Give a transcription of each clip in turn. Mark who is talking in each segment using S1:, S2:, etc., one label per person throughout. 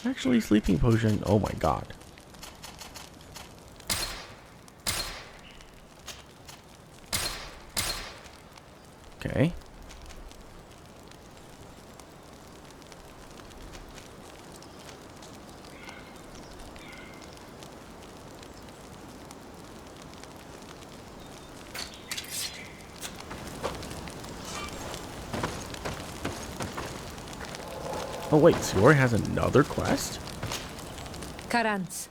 S1: Actually, sleeping potion. Oh my god. Okay. Oh wait, Siori has another quest?
S2: Karantz,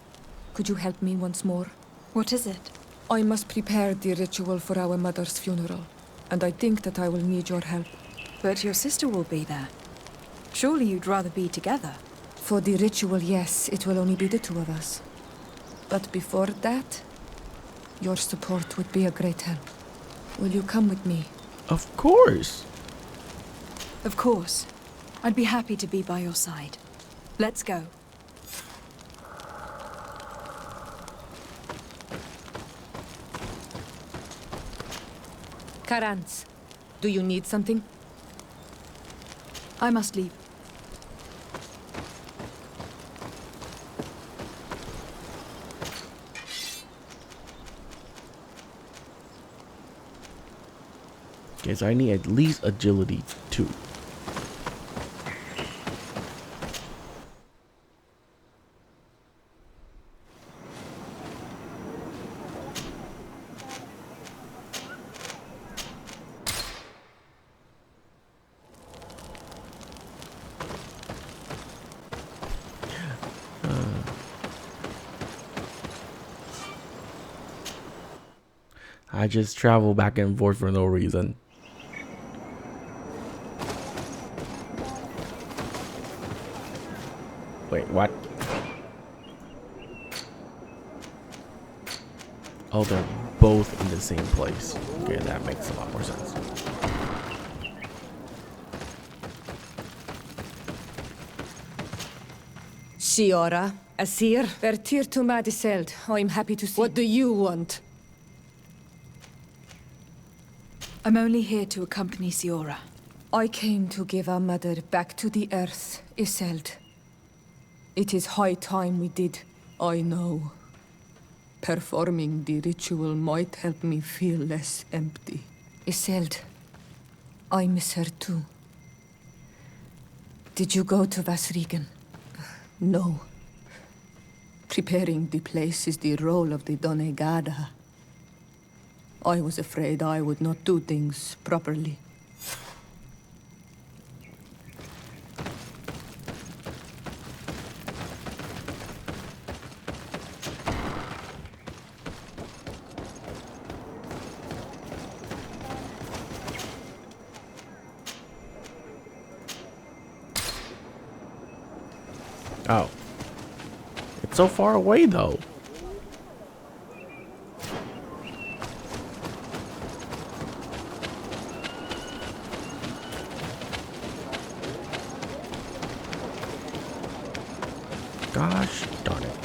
S2: could you help me once more?
S3: What is it?
S2: I must prepare the ritual for our mother's funeral, and I think that I will need your help.
S3: But your sister will be there. Surely you'd rather be together.
S2: For the ritual, yes, it will only be the two of us. But before that, your support would be a great help. Will you come with me?
S1: Of course.
S3: Of course. I'd be happy to be by your side. Let's go.
S2: Karantz, do you need something?
S3: I must leave.
S1: Okay, so I need at least agility 2. I just travel back and forth for no reason. Wait, what? Oh, they're both in the same place. Okay, that makes a lot more sense.
S2: Shiora, Asir, Vertir to Madiseld. I'm happy to see. What do you want?
S3: I'm only here to accompany Siora.
S2: I came to give our mother back to the earth, Iseld. It is high time we did, I know. Performing the ritual might help me feel less empty. Iseld, I miss her too. Did you go to Vasrigan? No. Preparing the place is the role of the Donegada. I was afraid I would not do things properly.
S1: Oh. It's so far away though. Gosh darn it.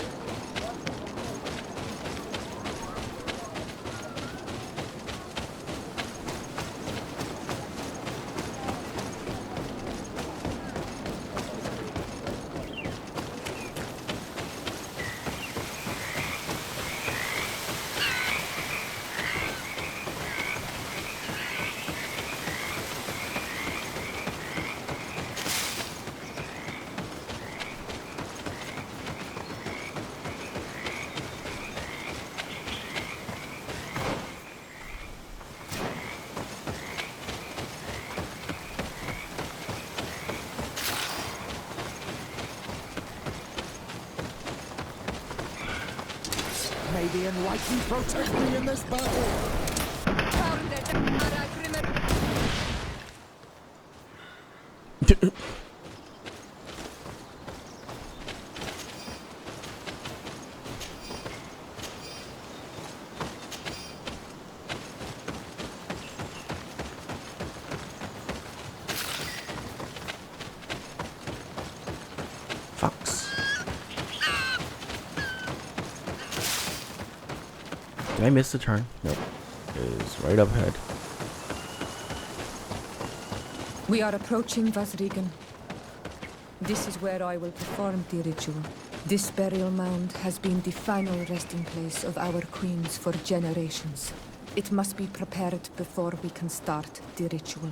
S4: May the enlightened protect me in this battle!
S1: Fox. Did I miss the turn? Nope. It is right up ahead.
S2: We are approaching Vasrigan. This is where I will perform the ritual. This burial mound has been the final resting place of our queens for generations. It must be prepared before we can start the ritual.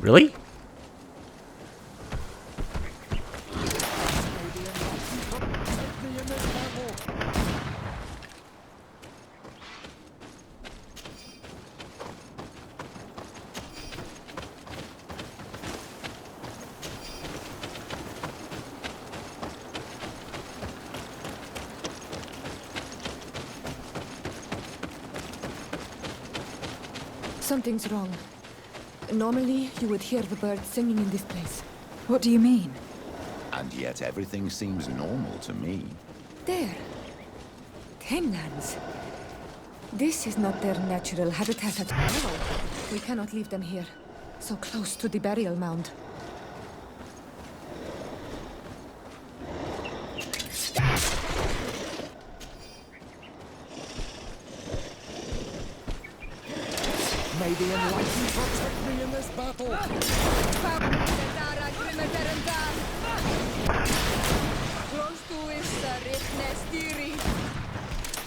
S1: Really?
S2: Something's wrong. Normally, you would hear the birds singing in this place.
S3: What do you mean?
S5: And yet everything seems normal to me.
S2: There. Homelands. This is not their natural habitat at all. We cannot leave them here, so close to the burial mound.
S4: May the enlightened protect me in this battle!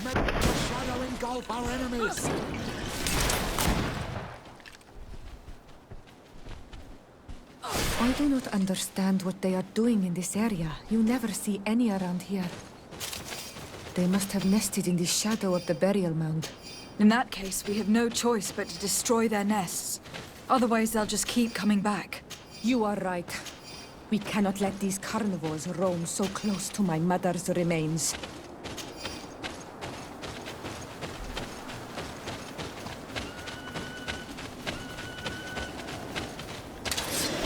S4: May the shadow engulf our enemies!
S2: I do not understand what they are doing in this area. You never see any around here. They must have nested in the shadow of the burial mound.
S3: In that case, we have no choice but to destroy their nests. Otherwise, they'll just keep coming back.
S2: You are right. We cannot let these carnivores roam so close to my mother's remains.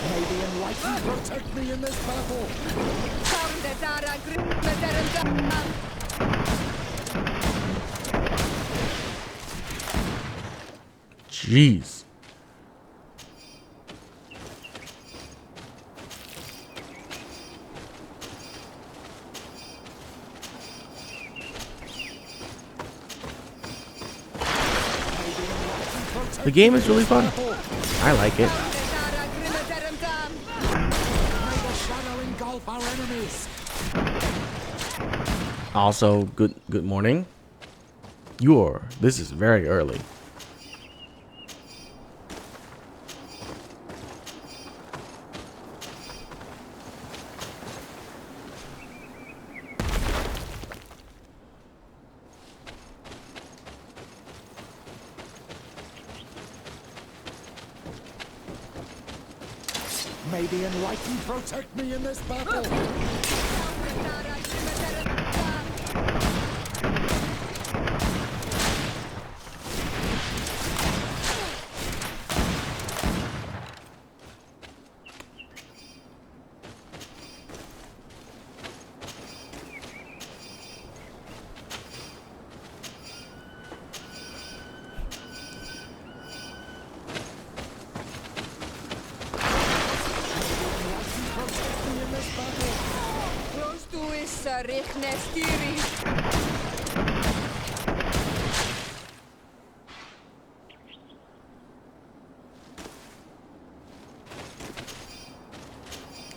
S4: May the enlightened protect me in this battle!
S1: Jeez. The game is really fun. I like it.
S4: May the shadow engulf our enemies!
S1: Also, good morning. This is very early.
S4: May the enlightened protect me in this battle!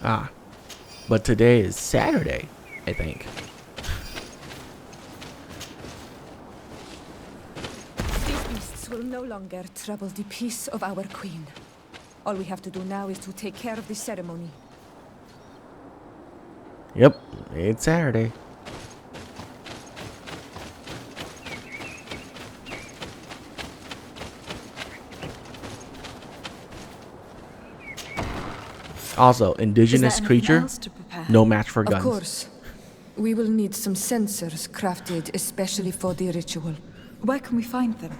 S1: Ah, but today is Saturday, I think.
S2: These beasts will no longer trouble the peace of our queen. All we have to do now is to take care of the ceremony.
S1: Yep, it's Saturday. Also, indigenous creature, no match for guns.
S2: Of course. We will need some sensors crafted especially for the ritual.
S3: Where can we find them?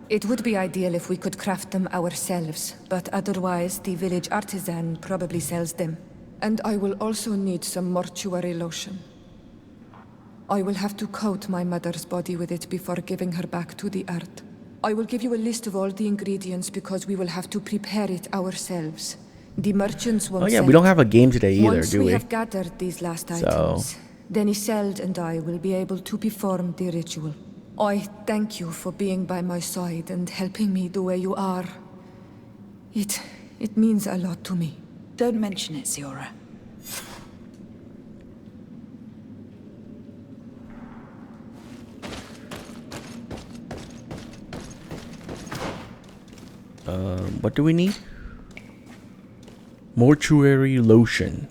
S2: It would be ideal if we could craft them ourselves, but otherwise the village artisan probably sells them. And I will also need some mortuary lotion. I will have to coat my mother's body with it before giving her back to the earth. I will give you a list of all the ingredients because we will have to prepare it ourselves. The merchants won't
S1: Oh yeah,
S2: sell
S1: we don't
S2: it.
S1: have a game today either,
S2: Once
S1: do we?
S2: have gathered these last
S1: So,
S2: items, then Isolde and I will be able to perform the ritual. I thank you for being by my side and helping me the way you are. It means a lot to me.
S3: Don't mention it, Siora.
S1: What do we need? Mortuary lotion.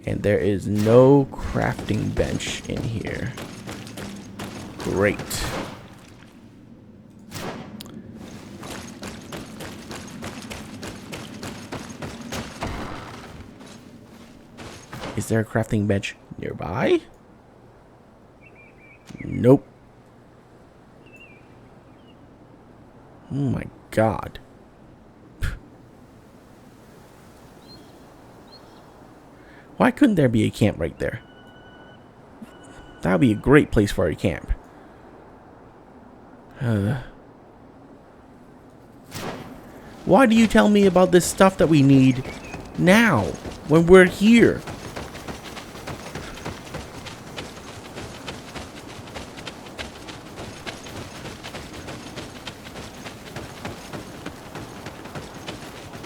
S1: And there is no crafting bench in here. Great. Is there a crafting bench nearby? Nope. Oh my god. Why couldn't there be a camp right there? That would be a great place for a camp. Why do you tell me about this stuff that we need now, when we're here?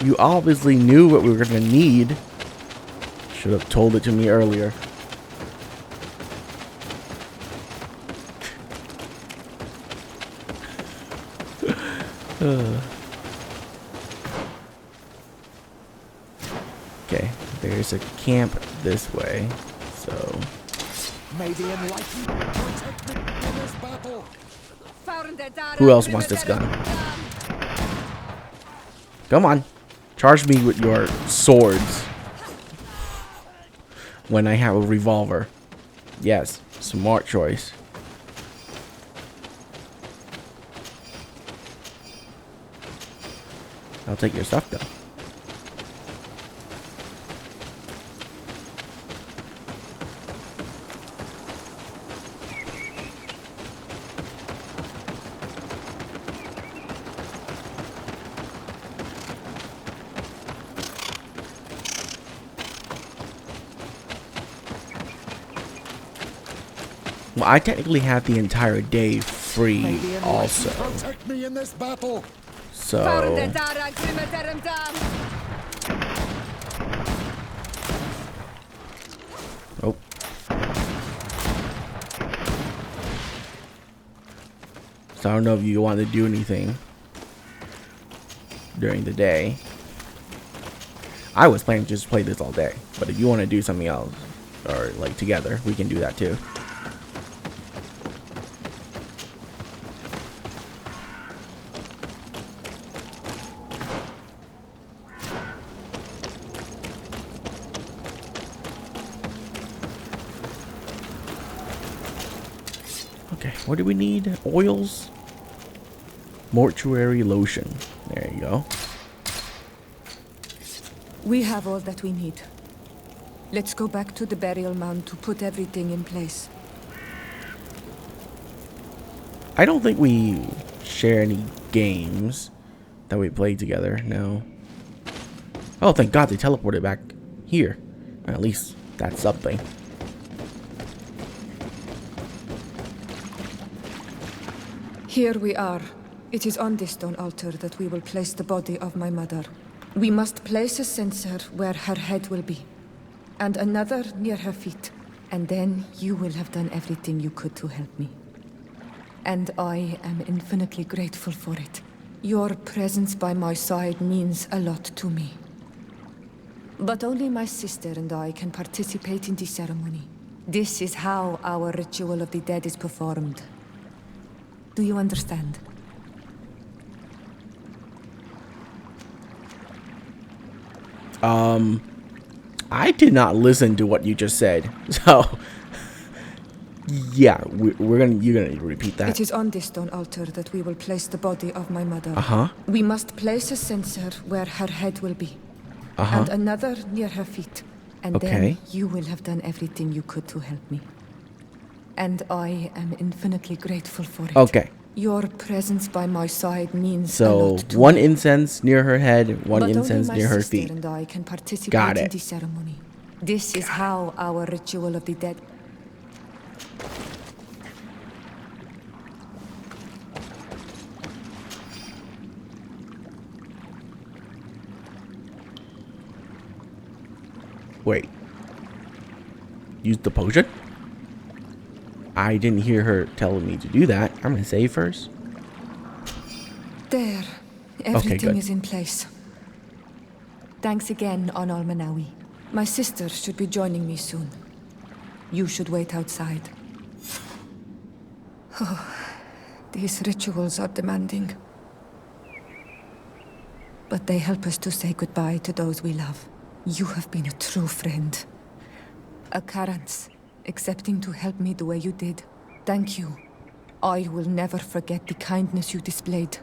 S1: You obviously knew what we were going to need. Should have told it to me earlier. Okay, there's a camp this way, so...
S4: May the enlightened protect me in this battle.
S1: Who else wants this gun? Come on. Charge me with your swords. When I have a revolver. Yes, smart choice. I'll take your stuff though. Well, I technically have the entire day free also.
S4: Protect me in this battle.
S1: So oh. So I don't know if you want to do anything during the day. I was planning to just play this all day, but if you want to do something else or like together, we can do that too. Okay, what do we need? Oils? Mortuary lotion. There you go.
S2: We have all that we need. Let's go back to the burial mound to put everything in place.
S1: I don't think we share any games that we play together, no. Oh, thank God they teleported back here. At least that's something.
S2: Here we are. It is on this stone altar that we will place the body of my mother. We must place a censer where her head will be, and another near her feet, and then you will have done everything you could to help me. And I am infinitely grateful for it. Your presence by my side means a lot to me. But only my sister and I can participate in the ceremony. This is how our ritual of the dead is performed. Do you understand?
S1: I did not listen to what you just said. So, yeah, you're gonna repeat that.
S2: It is on this stone altar that we will place the body of my mother.
S1: Uh-huh.
S2: We must place a censer where her head will be,
S1: Uh-huh.
S2: and another near her feet. And
S1: Okay.
S2: then you will have done everything you could to help me. And I am infinitely grateful for it.
S1: Okay.
S2: Your presence by my side means a
S1: So,
S2: lot to
S1: one
S2: me.
S1: incense near her head, one
S2: But only
S1: incense
S2: my
S1: near her
S2: sister
S1: feet.
S2: and I can participate
S1: Got
S2: in
S1: it.
S2: the ceremony. This is how our ritual of the dead.
S1: Wait. Use the potion? I didn't hear her telling me to do that. I'm gonna save first.
S2: There. Everything
S1: good.
S2: is in place. Thanks again, Onal Manawi. My sister should be joining me soon. You should wait outside. Oh, these rituals are demanding. But they help us to say goodbye to those we love. You have been a true friend. Occurrence, accepting to help me the way you did. Thank you. I will never forget the kindness you displayed.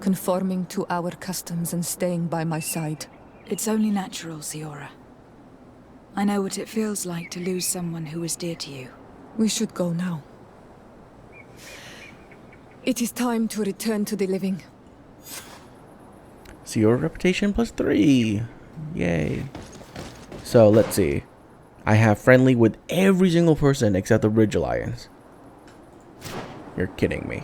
S2: Conforming to our customs and staying by my side.
S3: It's only natural, Siora. I know what it feels like to lose someone who was dear to you.
S2: We should go now. It is time to return to the living.
S1: See your reputation +3. Yay. So let's see. I have friendly with every single person except the Ridge Alliance. You're kidding me.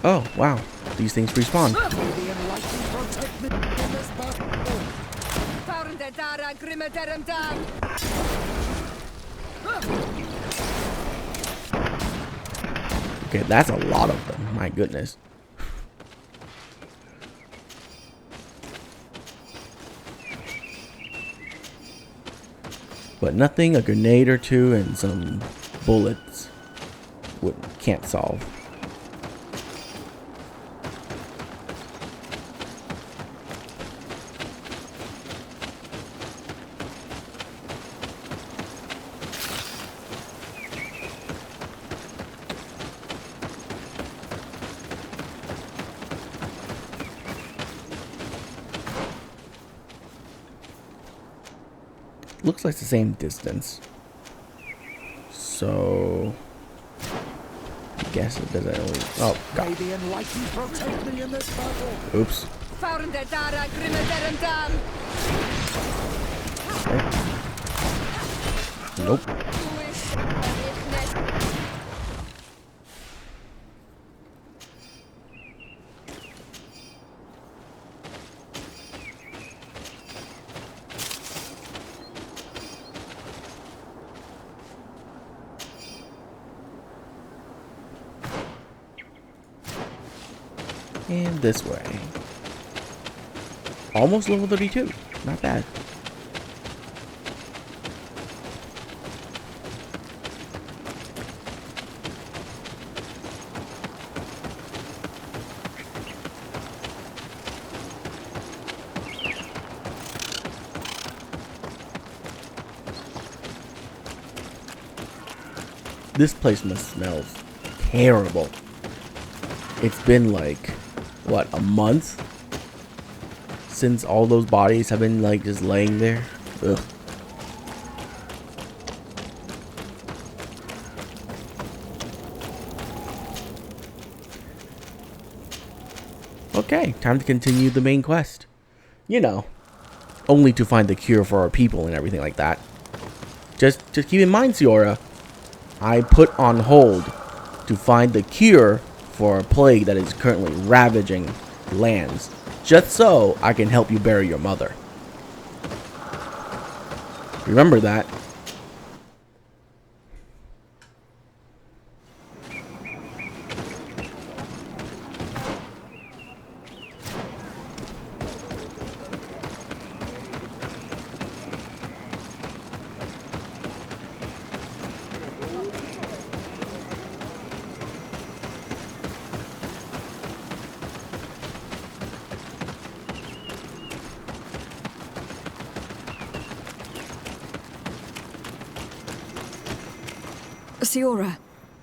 S1: Oh, wow. These things respawn. Okay, that's a lot of them. My goodness. But nothing a grenade or two and some bullets can't solve. Looks like the same distance. So I guess it doesn't really. Oh god.
S4: May the enlightened protect me in this battle.
S1: Oops. Okay. Nope. And this way. Almost level 32. Not bad. This place must smell terrible. It's been like, what, a month since all those bodies have been like just laying there. Ugh. Okay, time to continue the main quest. You know, only to find the cure for our people and everything like that. Just keep in mind, Siora, I put on hold to find the cure for a plague that is currently ravaging lands, just so I can help you bury your mother. Remember that.
S3: Siora,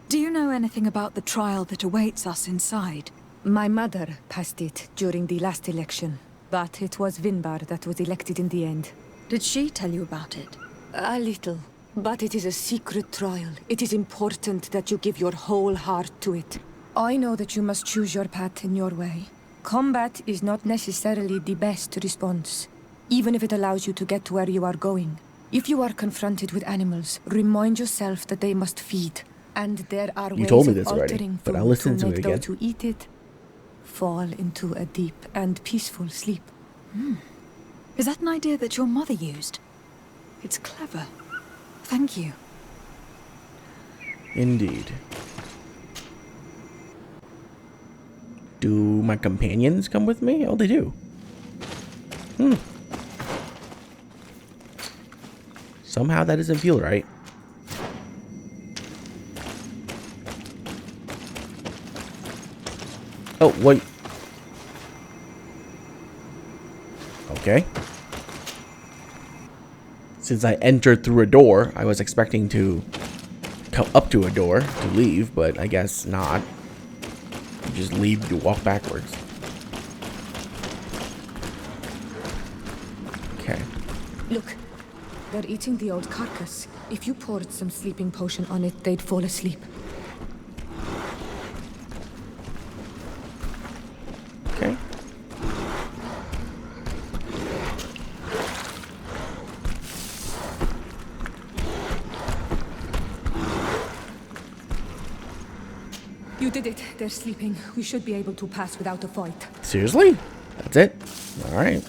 S3: do you know anything about the trial that awaits us inside?
S2: My mother passed it during the last election, but it was Vinbar that was elected in the end.
S3: Did she tell you about it?
S2: A little, but it is a secret trial. It is important that you give your whole heart to it. I know that you must choose your path in your way. Combat is not necessarily the best response, even if it allows you to get to where you are going. If you are confronted with animals, remind yourself that they must feed. And there are
S1: You
S2: ways
S1: told me
S2: of
S1: this already,
S2: altering
S1: but I'll
S2: food
S1: listen to
S2: make
S1: it again.
S2: those who eat it fall into a deep and peaceful sleep.
S3: Is that an idea that your mother used? It's clever. Thank you.
S1: Indeed. Do my companions come with me? Oh, they do. Somehow that doesn't feel right. Oh, wait. Okay. Since I entered through a door, I was expecting to come up to a door to leave, but I guess not. You just leave, you walk backwards. Okay.
S2: Look, they're eating the old carcass. If you poured some sleeping potion on it, they'd fall asleep.
S1: Okay.
S2: You did it. They're sleeping. We should be able to pass without a fight.
S1: Seriously? That's it? Alright.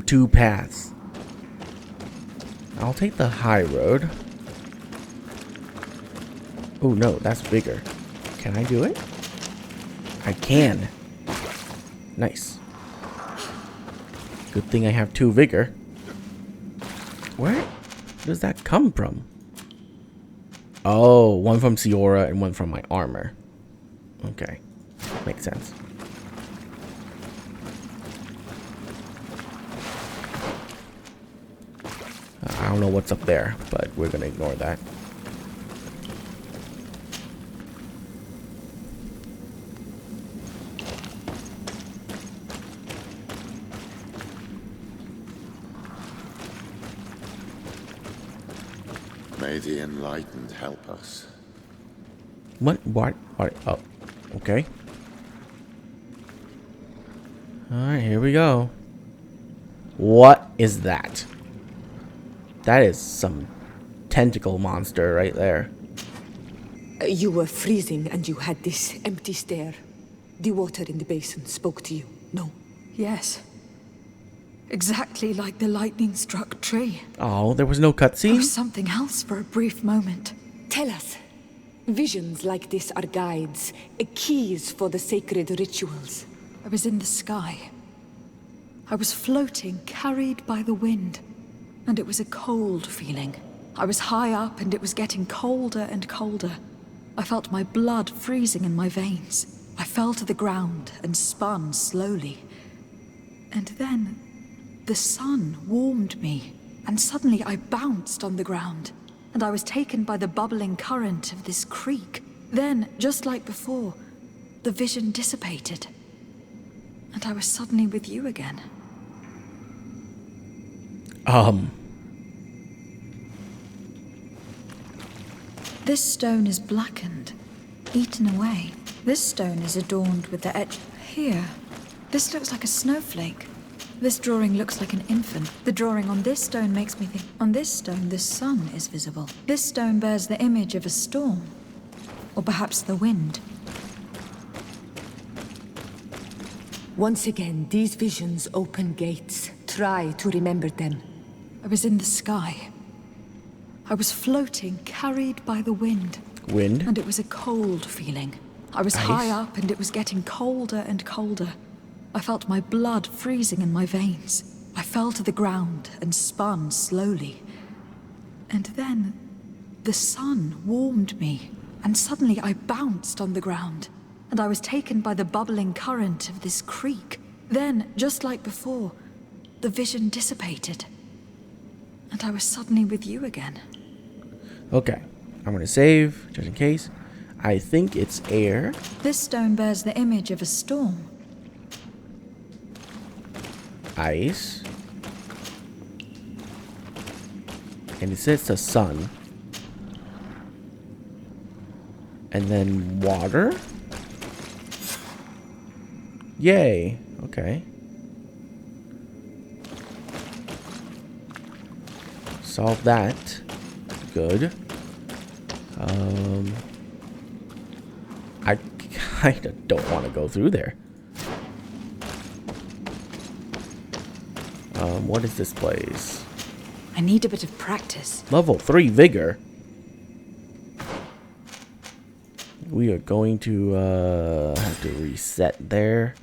S1: Two paths. I'll take the high road. Oh no, that's bigger. Can I do it? I can. Nice. Good thing I have 2 vigor. Where does that come from? Oh, one from Siora and one from my armor. Okay. Makes sense. I don't know what's up there, but we're gonna ignore that.
S4: May the enlightened help us.
S1: What? Oh, okay. Alright, here we go. What is that? That is some tentacle monster right there.
S2: You were freezing and you had this empty stare. The water in the basin spoke to you, no?
S3: Yes. Exactly like the lightning-struck tree.
S1: Oh, there was no
S3: There
S1: cutscene?
S3: was something else for a brief moment.
S2: Tell us. Visions like this are guides, keys for the sacred rituals.
S3: I was in the sky. I was floating, carried by the wind. And it was a cold feeling. I was high up and it was getting colder and colder. I felt my blood freezing in my veins. I fell to the ground and spun slowly. And then the sun warmed me, and suddenly I bounced on the ground, and I was taken by the bubbling current of this creek. Then, just like before, the vision dissipated, and I was suddenly with you again. This stone is blackened, eaten away. This stone is adorned with the edge. Here, this looks like a snowflake. This drawing looks like an infant. The drawing on this stone makes me think, on this stone, the sun is visible. This stone bears the image of a storm, or perhaps the wind.
S2: Once again, these visions open gates. Try to remember them.
S3: I was in the sky. I was floating, carried by the wind.
S1: Wind?
S3: And it was a cold feeling. I was
S1: Ice?
S3: high up and it was getting colder and colder. I felt my blood freezing in my veins. I fell to the ground and spun slowly. And then the sun warmed me, and suddenly I bounced on the ground, and I was taken by the bubbling current of this creek. Then, just like before, the vision dissipated, and I was suddenly with you again.
S1: Okay, I'm gonna save, just in case. I think it's air.
S3: This stone bears the image of a storm.
S1: Ice. And it says the sun. And then water. Yay. Okay. Solve that. Good. I kinda don't want to go through there. What is this place?
S3: I need a bit of practice.
S1: Level 3 vigor. We are going to have to reset there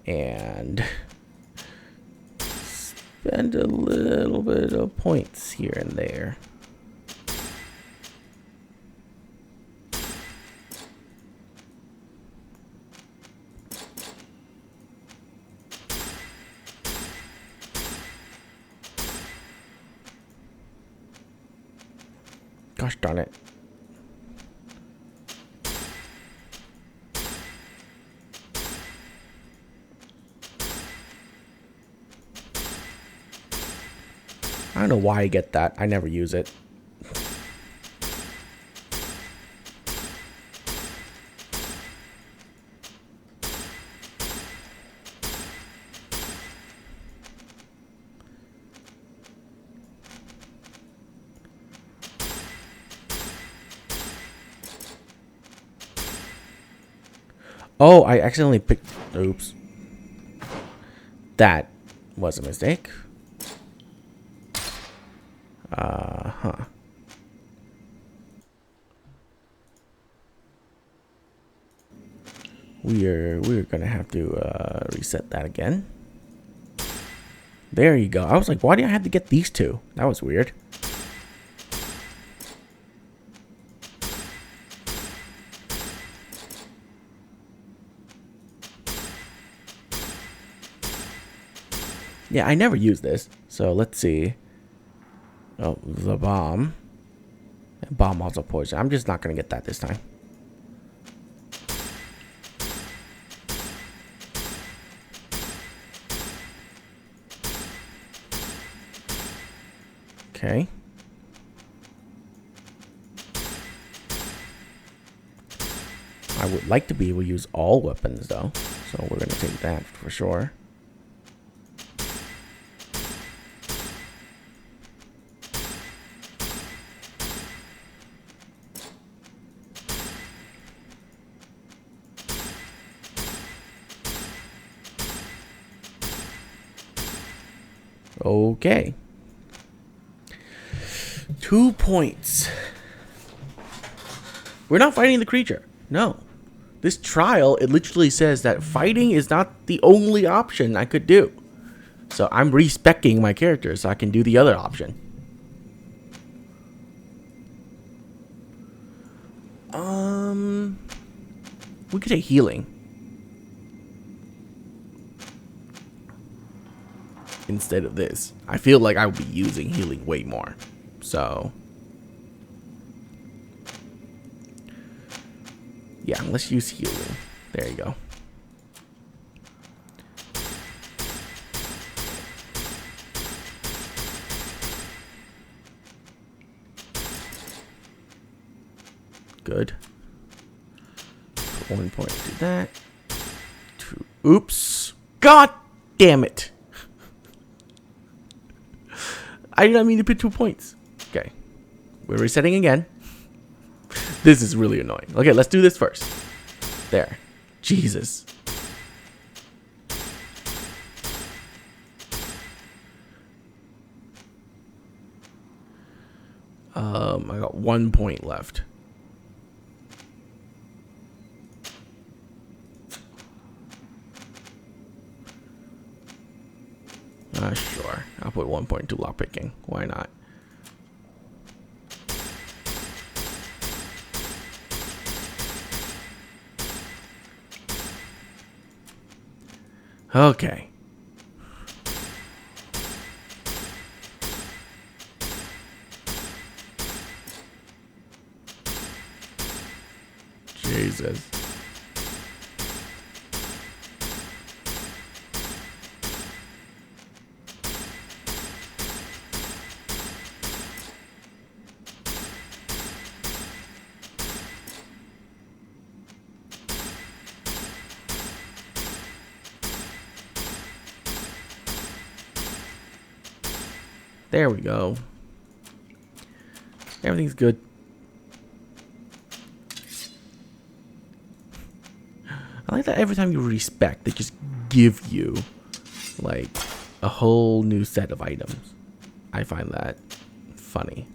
S1: and spend a little bit of points here and there. Gosh darn it. I don't know why I get that. I never use it. Oh, I accidentally picked... Oops. That was a mistake. Huh. We're gonna have to reset that again. There you go. I was like, why do I have to get these two? That was weird. Yeah, I never use this. So let's see. Oh, the bomb. Bomb also poison. I'm just not going to get that this time. Okay. I would like to be able to use all weapons though. So we're going to take that for sure. Okay. 2 points. We're not fighting the creature. No. This trial, it literally says that fighting is not the only option I could do. So I'm respecing my character so I can do the other option. We could take healing. Instead of this. I feel like I would be using healing way more. So yeah, let's use healing. There you go. Good. Put 1 point to that. 2. Oops. God damn it. I did not mean to put 2 points. Okay. We're resetting again. This is really annoying. Okay, let's do this first. There. Jesus. I got 1 point left. I'll put 1.2 lockpicking. Why not? Okay. Jesus. There we go. Everything's good. I like that every time you respect, they just give you like a whole new set of items. I find that funny.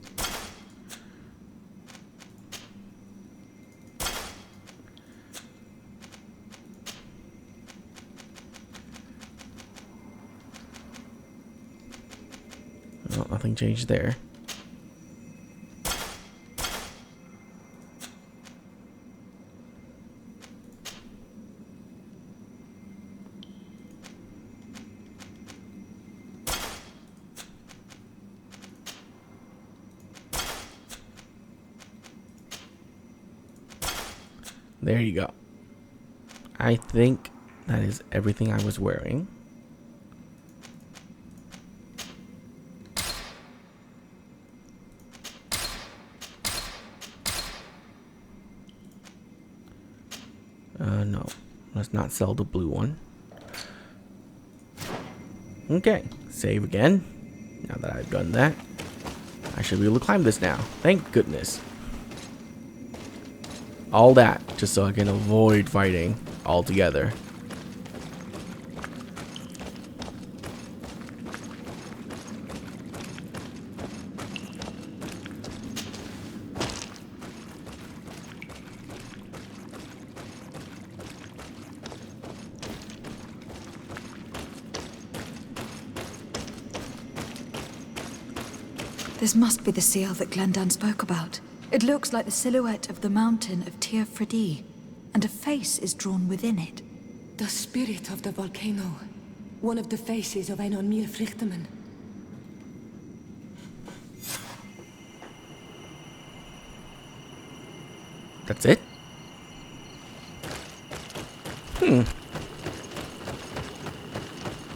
S1: Well, nothing changed there. There you go. I think that is everything I was wearing. No, let's not sell the blue one. Okay, save again. Now that I've done that, I should be able to climb this now. Thank goodness. All that just so I can avoid fighting altogether.
S3: This must be the seal that Glendan spoke about. It looks like the silhouette of the mountain of Tir Fredi, and a face is drawn within it.
S2: The spirit of the volcano. One of the faces of Einon Mir Frichtemann.
S1: That's it?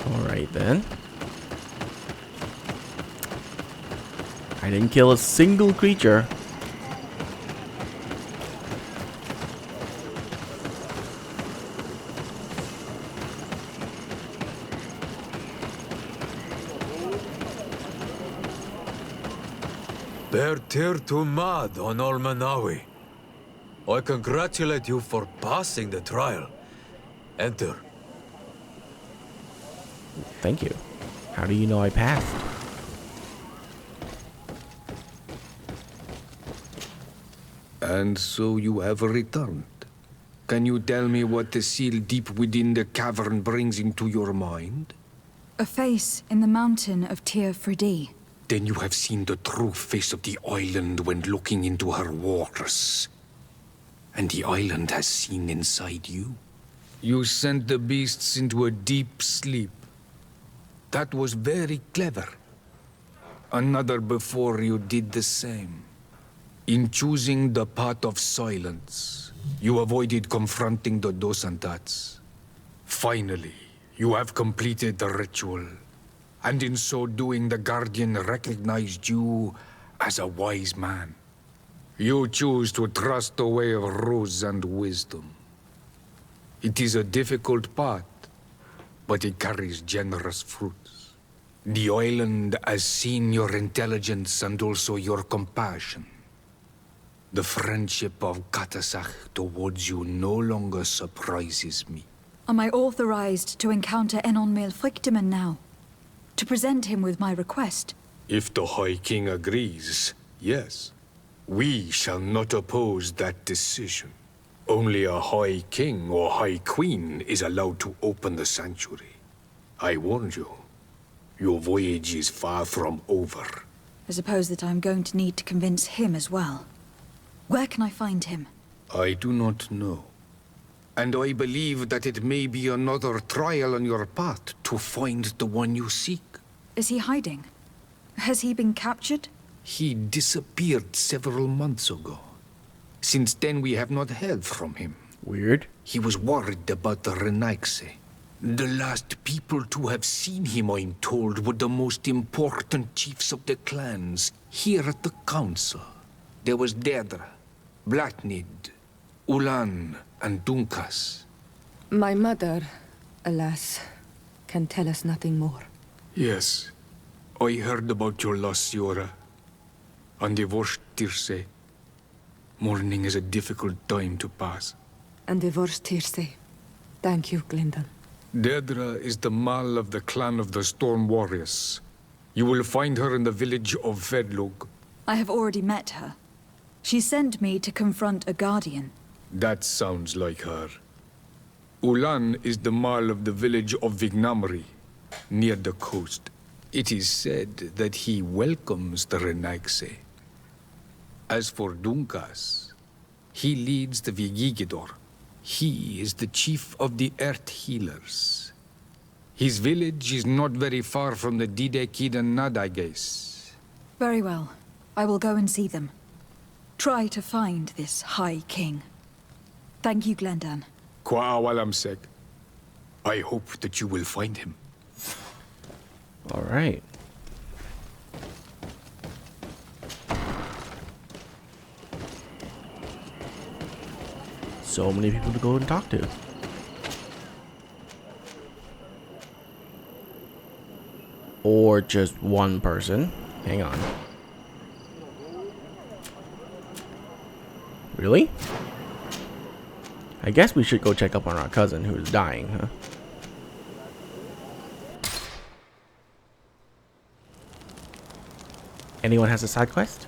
S1: Alright then. I didn't kill a single creature.
S6: Ber tir to mad on Olmanawi. I congratulate you for passing the trial. Enter.
S1: Thank you. How do you know I passed?
S7: And so you have returned. Can you tell me what the seal deep within the cavern brings into your mind?
S3: A face in the mountain of Tir Fredi.
S7: Then you have seen the true face of the island when looking into her waters. And the island has seen inside you. You sent the beasts into a deep sleep. That was very clever. Another before you did the same. In choosing the path of silence, you avoided confronting the Dosantats. Finally, you have completed the ritual. And in so doing, the Guardian recognized you as a wise man. You choose to trust the way of rules and wisdom. It is a difficult path, but it carries generous fruits. The island has seen your intelligence and also your compassion. The friendship of Katasach towards you no longer surprises me.
S3: Am I authorized to encounter Einon Mir Frichtemann now? To present him with my request?
S7: If the High King agrees, yes. We shall not oppose that decision. Only a High King or High Queen is allowed to open the sanctuary. I warned you. Your voyage is far from over.
S3: I suppose that I'm going to need to convince him as well. Where can I find him?
S7: I do not know. And I believe that it may be another trial on your path to find the one you seek.
S3: Is he hiding? Has he been captured?
S7: He disappeared several months ago. Since then, we have not heard from him.
S1: Weird.
S7: He was worried about the Renaigse. The last people to have seen him, I'm told, were the most important chiefs of the clans here at the council. There was Deirdre, Blatnid, Ulan, and Dunkas.
S2: My mother, alas, can tell us nothing more.
S7: Yes, I heard about your loss, Yora. And divorced Tirce. Mourning is a difficult time to pass.
S2: And divorced Tirce. Thank you, Glyndon.
S7: Deirdre is the Mal of the clan of the Storm Warriors. You will find her in the village of Vedlug.
S3: I have already met her. She sent me to confront a guardian.
S7: That sounds like her. Ulan is the Mal of the village of Vignamri, near the coast. It is said that he welcomes the Renaigse. As for Dunkas, he leads the Vigigidor. He is the chief of the Earth Healers. His village is not very far from the Didekid and Nadages.
S3: Very well. I will go and see them. Try to find this High King. Thank you, Glendan.
S7: Kwa'awalamsek. I hope that you will find him.
S1: All right. So many people to go and talk to. Or just one person. Hang on. Really? I guess we should go check up on our cousin who's dying, huh? Anyone has a side quest?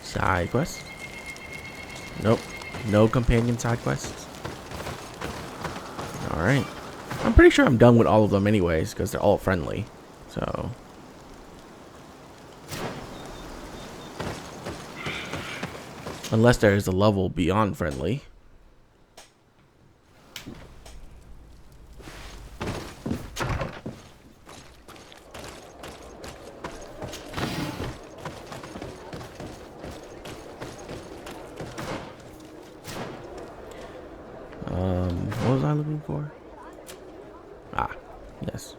S1: Side quest? Nope. No companion side quests. Alright. I'm pretty sure I'm done with all of them anyways, because they're all friendly. So. Unless there is a level beyond friendly. What was I looking for? Ah, yes.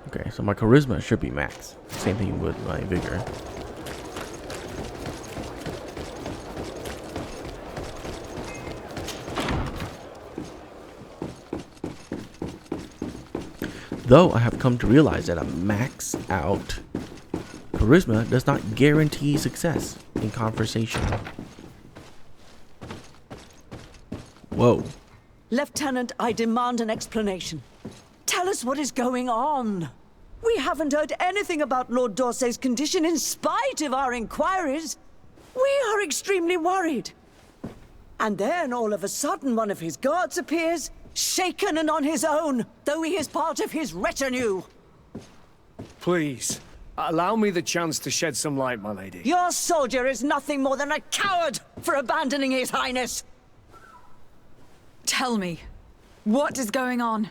S1: Okay, so my charisma should be max. Same thing with my vigor. Though I have come to realize that a max out charisma does not guarantee success in conversation. Whoa.
S8: Lieutenant, I demand an explanation. Tell us what is going on. We haven't heard anything about Lord Dorsey's condition in spite of our inquiries. We are extremely worried. And then all of a sudden one of his guards appears, shaken and on his own, though he is part of his retinue.
S9: Please, allow me the chance to shed some light, my lady.
S8: Your soldier is nothing more than a coward for abandoning his highness.
S3: Tell me, what is going on?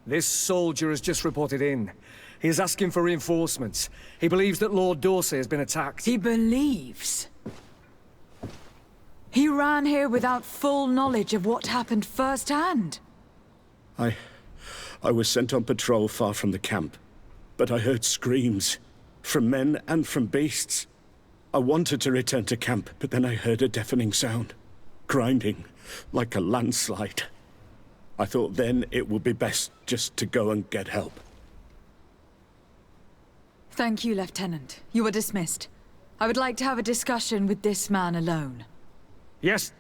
S9: This soldier has just reported in. He is asking for reinforcements. He believes that Lord Dorsey has been attacked.
S3: He believes? He ran here without full knowledge of what happened firsthand.
S10: I was sent on patrol far from the camp, but I heard screams, from men and from beasts. I wanted to return to camp, but then I heard a deafening sound, grinding, like a landslide. I thought then it would be best just to go and get help.
S3: Thank you, Lieutenant. You are dismissed. I would like to have a discussion with this man alone.
S9: Yes.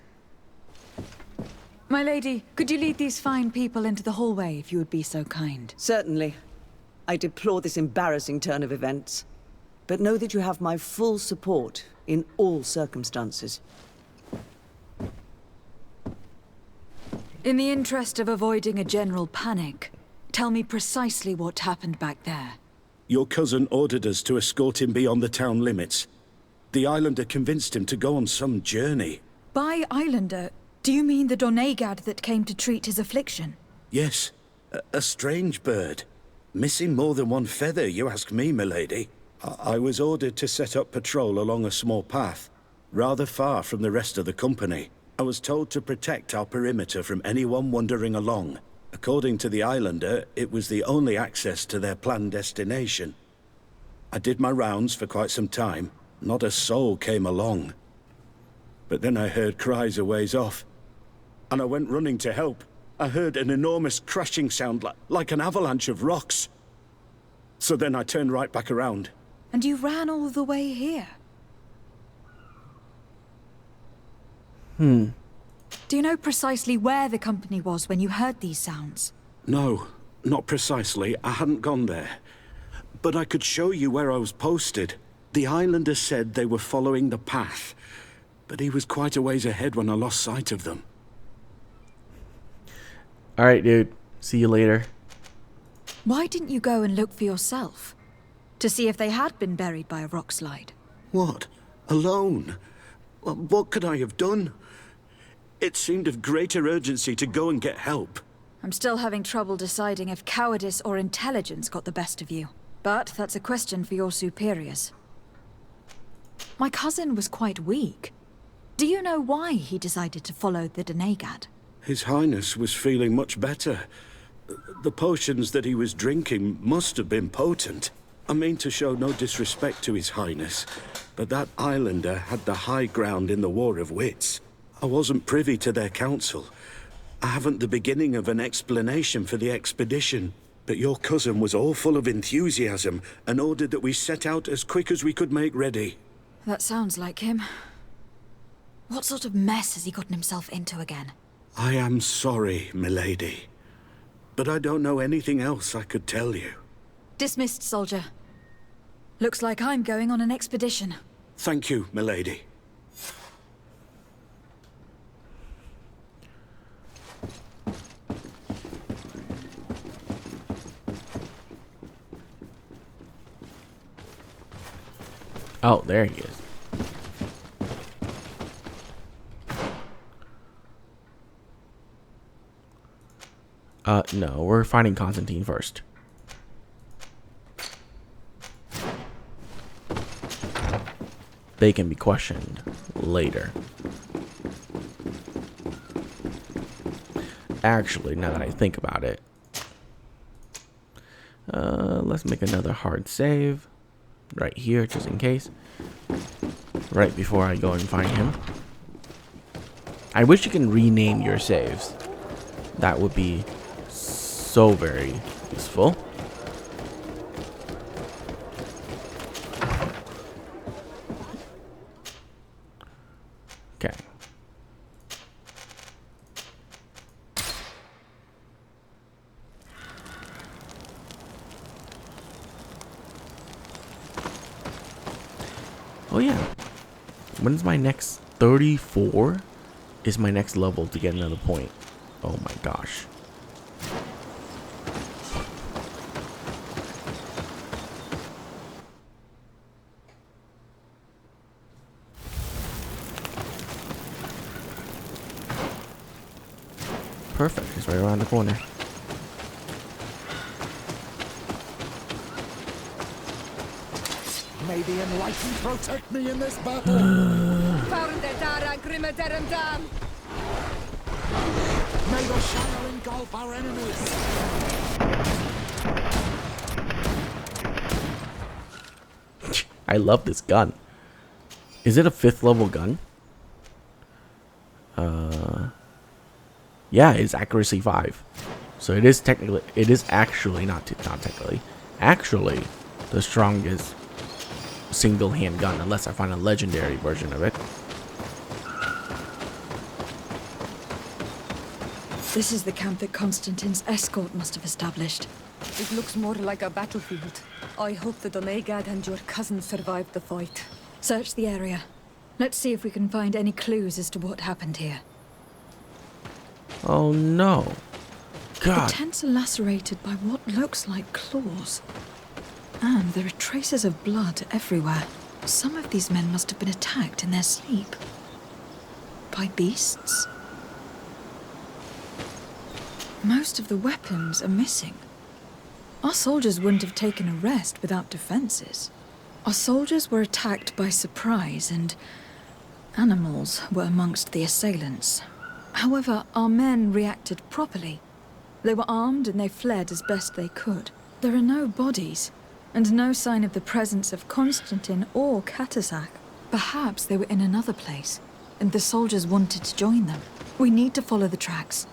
S3: My lady, could you lead these fine people into the hallway if you would be so kind?
S8: Certainly. I deplore this embarrassing turn of events, but know that you have my full support in all circumstances.
S3: In the interest of avoiding a general panic, Tell me precisely what happened back there.
S10: Your cousin ordered us to escort him beyond the town limits. The islander convinced him to go on some journey.
S3: By islander, do you mean the Donegad that came to treat his affliction?
S10: Yes, a strange bird. Missing more than one feather, you ask me, milady. I was ordered to set up patrol along a small path, rather far from the rest of the company. I was told to protect our perimeter from anyone wandering along. According to the islander, it was the only access to their planned destination. I did my rounds for quite some time. Not a soul came along. But then I heard cries a ways off, and I went running to help. I heard an enormous crashing sound like an avalanche of rocks. So then I turned right back around.
S3: And you ran all the way here? Do you know precisely where the company was when you heard these sounds?
S10: No, not precisely. I hadn't gone there. But I could show you where I was posted. The islander said they were following the path, but he was quite a ways ahead when I lost sight of them.
S1: Alright, dude. See you later.
S3: Why didn't you go and look for yourself? To see if they had been buried by a rock slide?
S10: What? Alone? What could I have done? It seemed of greater urgency to go and get help.
S3: I'm still having trouble deciding if cowardice or intelligence got the best of you. But that's a question for your superiors. My cousin was quite weak. Do you know why he decided to follow the Donegad?
S10: His Highness was feeling much better. The potions that he was drinking must have been potent. I mean to show no disrespect to His Highness, but that islander had the high ground in the War of Wits. I wasn't privy to their counsel. I haven't the beginning of an explanation for the expedition, but your cousin was all full of enthusiasm and ordered that we set out as quick as we could make ready.
S3: That sounds like him. What sort of mess has he gotten himself into again?
S10: I am sorry, milady, but I don't know anything else I could tell you.
S3: Dismissed, soldier. Looks like I'm going on an expedition.
S10: Thank you, milady.
S1: Oh, there he is. No, we're finding Constantine first. They can be questioned later. Actually, now that I think about it, let's make another hard save right here, just in case. Right before I go and find him. I wish you can rename your saves. That would be so very useful. Okay. Oh yeah. When's my next 34? Is my next level to get another point. Oh my gosh. Perfect. It's right around the corner.
S4: May the enlightened protect me in this battle. May the shadow engulf our enemies.
S1: I love this gun. Is it a 5th level gun? Yeah, it's accuracy 5. So it is technically, it is actually not technically, actually the strongest single hand gun, unless I find a legendary version of it.
S3: This is the camp that Constantine's escort must have established.
S2: It looks more like a battlefield. I hope the Donegad and your cousin survived the fight.
S3: Search the area. Let's see if we can find any clues as to what happened here.
S1: Oh no. God.
S3: The tents are lacerated by what looks like claws. And there are traces of blood everywhere. Some of these men must have been attacked in their sleep. By beasts? Most of the weapons are missing. Our soldiers wouldn't have taken a rest without defenses. Our soldiers were attacked by surprise, and animals were amongst the assailants. However, our men reacted properly. They were armed and they fled as best they could. There are no bodies, and no sign of the presence of Constantine or Catasac. Perhaps they were in another place, and the soldiers wanted to join them. We need to follow the tracks.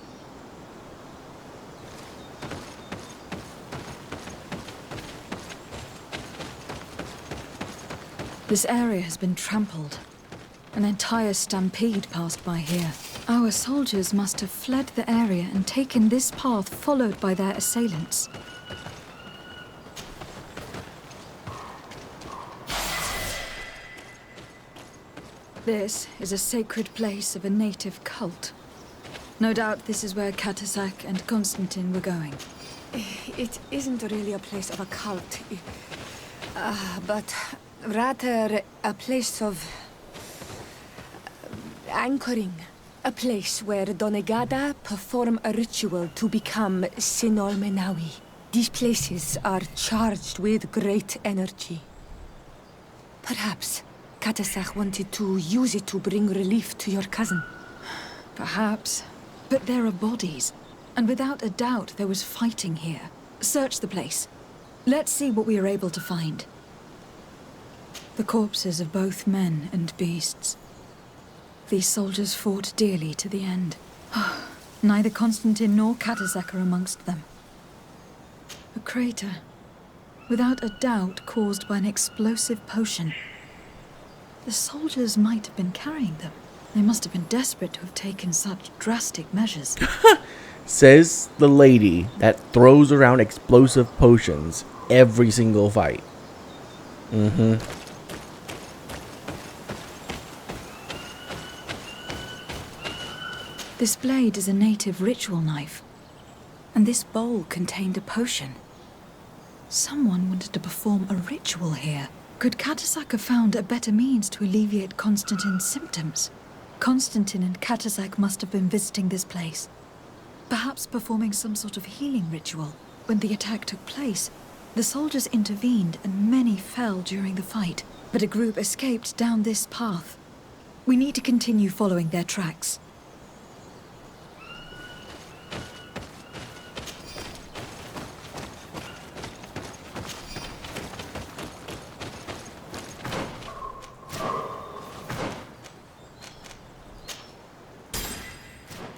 S3: This area has been trampled. An entire stampede passed by here. Our soldiers must have fled the area and taken this path followed by their assailants. This is a sacred place of a native cult. No doubt this is where Catasac and Constantine were going.
S2: It isn't really a place of a cult, but rather a place of anchoring. A place where Donegada perform a ritual to become Sinol Menawi. These places are charged with great energy. Perhaps Catasac wanted to use it to bring relief to your cousin.
S3: Perhaps. But there are bodies. And without a doubt there was fighting here. Search the place. Let's see what we are able to find. The corpses of both men and beasts. These soldiers fought dearly to the end. Neither Constantine nor Catasac are amongst them. A crater, without a doubt caused by an explosive potion. The soldiers might have been carrying them. They must have been desperate to have taken such drastic measures.
S1: Says the lady that throws around explosive potions every single fight.
S3: This blade is a native ritual knife, and this bowl contained a potion. Someone wanted to perform a ritual here. Could Catasac have found a better means to alleviate Constantine's symptoms? Constantine and Catasac must have been visiting this place, perhaps performing some sort of healing ritual. When the attack took place, the soldiers intervened and many fell during the fight, but a group escaped down this path. We need to continue following their tracks.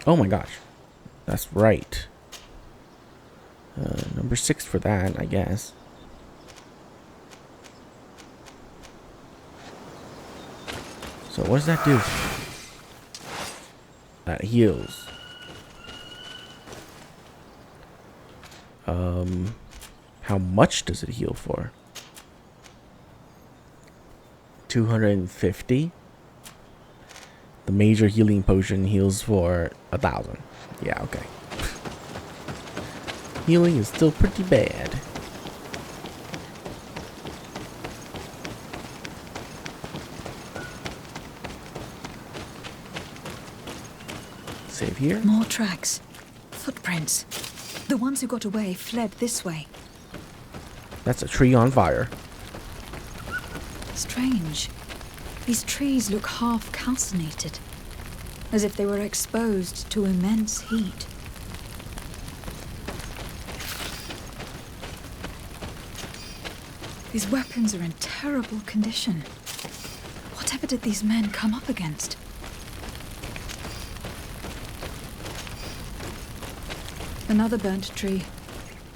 S1: Oh my gosh. That's right. Number 6 for that, I guess. So what does that do? That heals. How much does it heal for? 250. The major healing potion heals for 1,000. Yeah, okay. Healing is still pretty bad. Save here.
S3: More tracks. Footprints. The ones who got away fled this way.
S1: That's a tree on fire.
S3: Strange. These trees look half calcinated, as if they were exposed to immense heat. These weapons are in terrible condition. Whatever did these men come up against? Another burnt tree.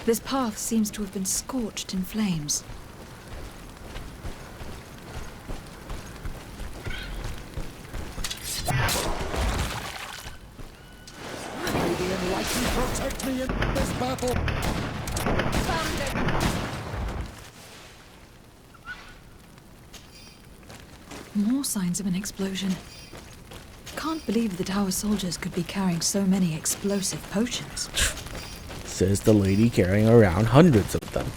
S3: This path seems to have been scorched in flames.
S4: May the enlightened protect me in this battle.
S3: More signs of an explosion. Can't believe that our soldiers could be carrying so many explosive potions.
S1: says the lady carrying around hundreds of them.